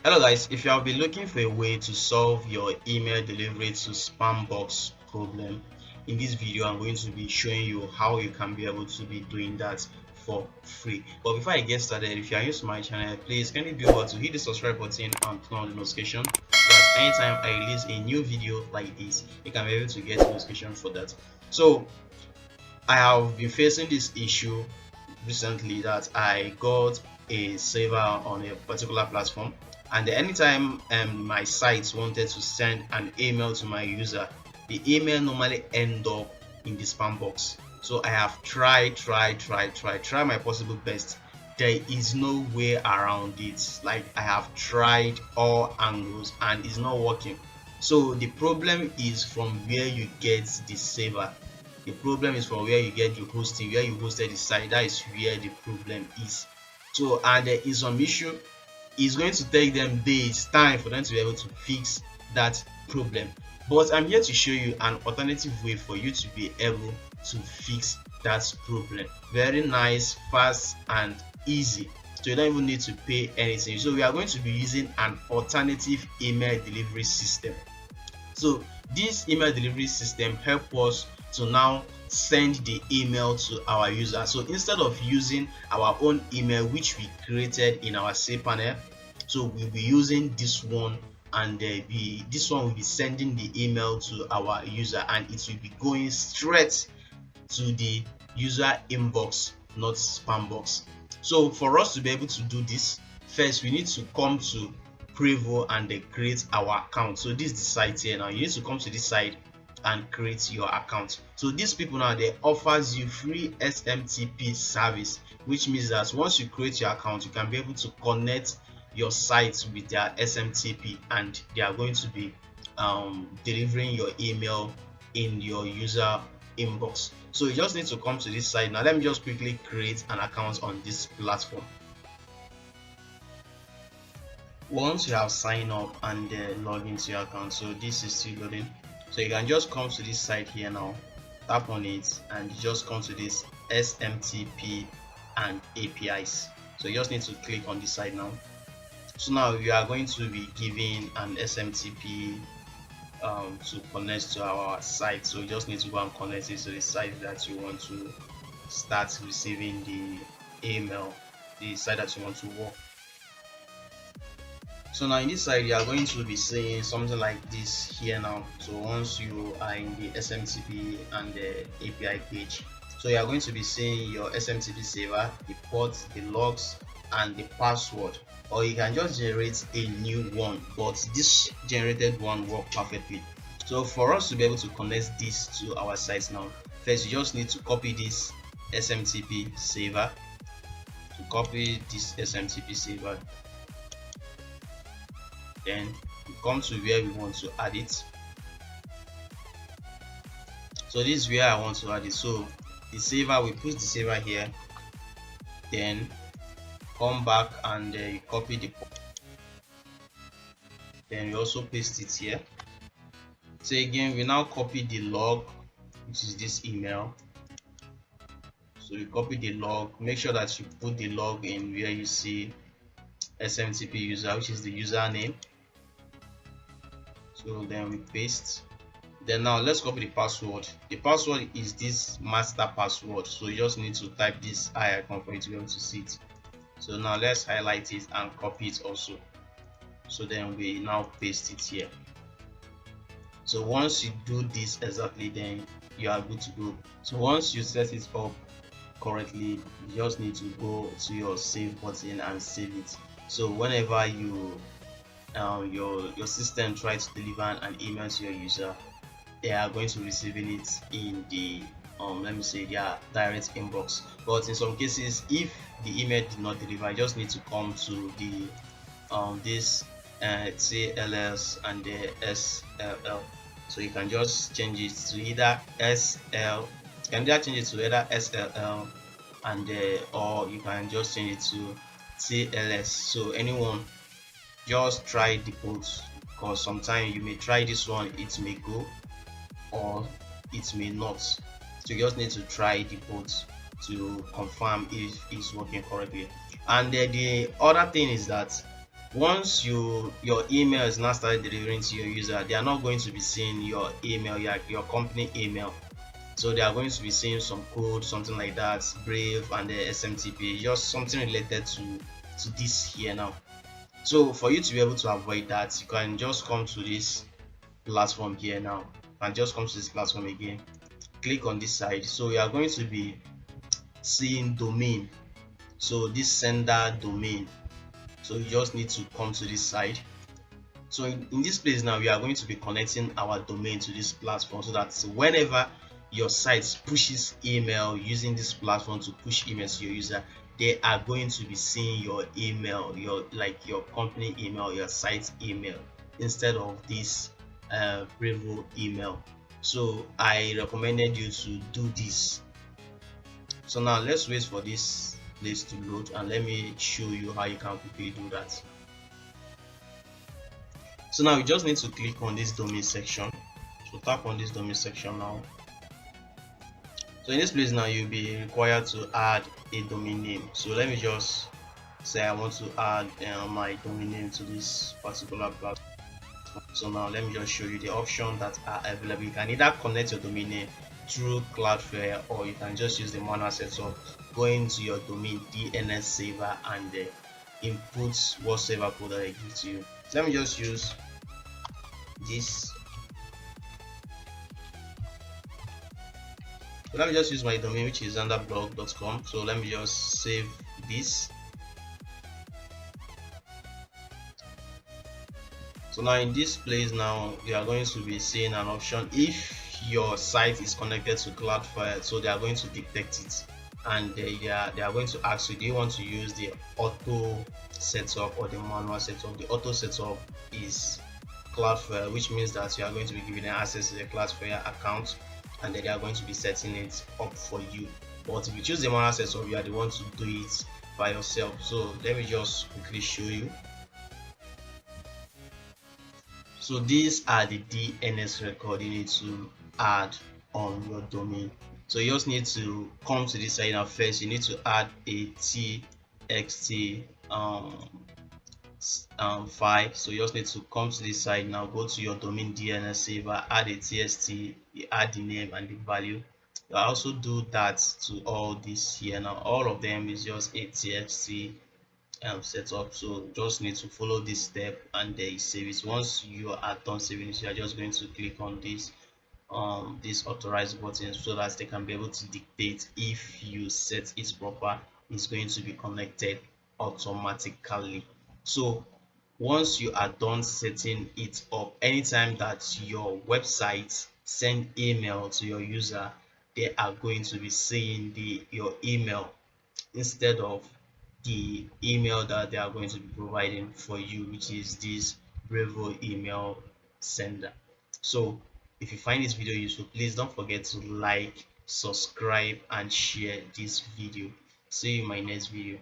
Hello guys, if you have been looking for a way to solve your email delivery to spam box problem, in this video I'm going to be showing you how you can be able to be doing that for free. But before I get started, if you are new to my channel, please kindly do what to hit the subscribe button and turn on the notification so that anytime I release a new video like this, you can be able to get notification for that. So I have been facing this issue recently that I got a saver on a particular platform, and anytime my site wanted to send an email to my user, the email normally end up in the spam box. So I have tried my possible best. There is no way around it. Like, I have tried all angles and it's not working. So the problem is from where you get the saver. The problem is from where you get the hosting, where you hosted the site. That is where the problem is. So, and there is some issue. It's going to take them days time for them to be able to fix that problem, but I'm here to show you an alternative way for you to be able to fix that problem. Very nice, fast and easy, so you don't even need to pay anything. So we are going to be using an alternative email delivery system. So this email delivery system help us to now send the email to our user. So instead of using our own email which we created in our cPanel, so we'll be using this one, and this one will be sending the email to our user, and it will be going straight to the user inbox, not spam box. So for us to be able to do this, first we need to come to Prevo and then create our account. So this is the site here. Now you need to come to this side and create your account. So these people now, they offers you free SMTP service, which means that once you create your account, you can be able to connect your site with their SMTP, and they are going to be delivering your email in your user inbox. So you just need to come to this site. Now let me just quickly create an account on this platform. Once you have signed up and log into your account, so this is still loading, so you can just come to this site here. Now tap on it and you just come to this SMTP and APIs. So you just need to click on this side now. So now you are going to be giving an SMTP to connect to our site. So you just need to go and connect it to the site that you want to start receiving the email, the site that you want to work. So now in this side you are going to be seeing something like this here now. So once you are in the SMTP and the API page, so you are going to be seeing your SMTP saver, the port, the logs and the password, or you can just generate a new one, but this generated one work perfectly. So for us to be able to connect this to our site now, first you just need to copy this SMTP saver, then we come to where we want to add it. So this is where I want to add it. So the saver, we put the saver here, then come back and you copy the, then we also paste it here. So again we now copy the log, which is this email. So you copy the log, make sure that you put the log in where you see SMTP user, which is the username. So then we paste. Then now let's copy the password. The password is this master password, so you just need to type this eye icon for you to be able to see it. So now let's highlight it and copy it also. So then we now paste it here. So once you do this exactly, then you are good to go. So once you set it up correctly, you just need to go to your save button and save it. So whenever you your system tries to deliver an email to your user, they are going to receiving it in the let me say their direct inbox. But in some cases, if the email did not deliver, you just need to come to the this CLS and the SLL. So you can just change it to either SL, you can either change it to either SLL and or you can just change it to CLS. So anyone, just try the both, because sometimes you may try this one, it may go or it may not. So you just need to try the both to confirm if it's working correctly. And the other thing is that Once your email is now started delivering to your user, they are not going to be seeing your email, your company email. So they are going to be seeing some code, something like that, Brave and the SMTP, just something related to this here now. So for you to be able to avoid that, you can just come to this platform here now, and just come to this platform again, click on this side. So you are going to be seeing domain, so this sender domain. So you just need to come to this side. So in this place now, we are going to be connecting our domain to this platform, so that whenever your site pushes email using this platform to push emails to your user, they are going to be seeing your email, your company email, your site email, instead of this Brevo email. So I recommended you to do this. So now let's wait for this place to load, and let me show you how you can quickly do that. So now you just need to click on this domain section. So tap on this domain section now. So in this place now, you'll be required to add a domain name. So let me just say I want to add my domain name to this particular platform. So now let me just show you the options that are available. You can either connect your domain name through Cloudflare, or you can just use the manual setup, go into your domain DNS saver and input whatever code that I give to you. So let me just use this. So let me just use my domain, which is xanderblog.com. So let me just save this. So now in this place now, you are going to be seeing an option if your site is connected to Cloudflare. So they are going to detect it, and they are going to ask you, do you want to use the auto setup or the manual setup? The auto setup is Cloudflare, which means that you are going to be giving them access to the Cloudflare account, and then they are going to be setting it up for you. But if you choose the manual setup, you are the one to do it by yourself. So let me just quickly show you. So these are the DNS record you need to add on your domain. So you just need to come to this side now. First, you need to add a txt file. So you just need to come to this side now, go to your domain DNS saver, add a txt, you add the name and the value. You also do that to all this here now. All of them is just a txt setup. So just need to follow this step, and then you save it. Once you are done saving it, you are just going to click on this authorize button, so that they can be able to dictate. If you set it proper, it's going to be connected automatically. So once you are done setting it up, anytime that your website send email to your user, they are going to be seeing your email instead of the email that they are going to be providing for you, which is this Brevo email sender. So if you find this video useful, please don't forget to like, subscribe and share this video. See you in my next video.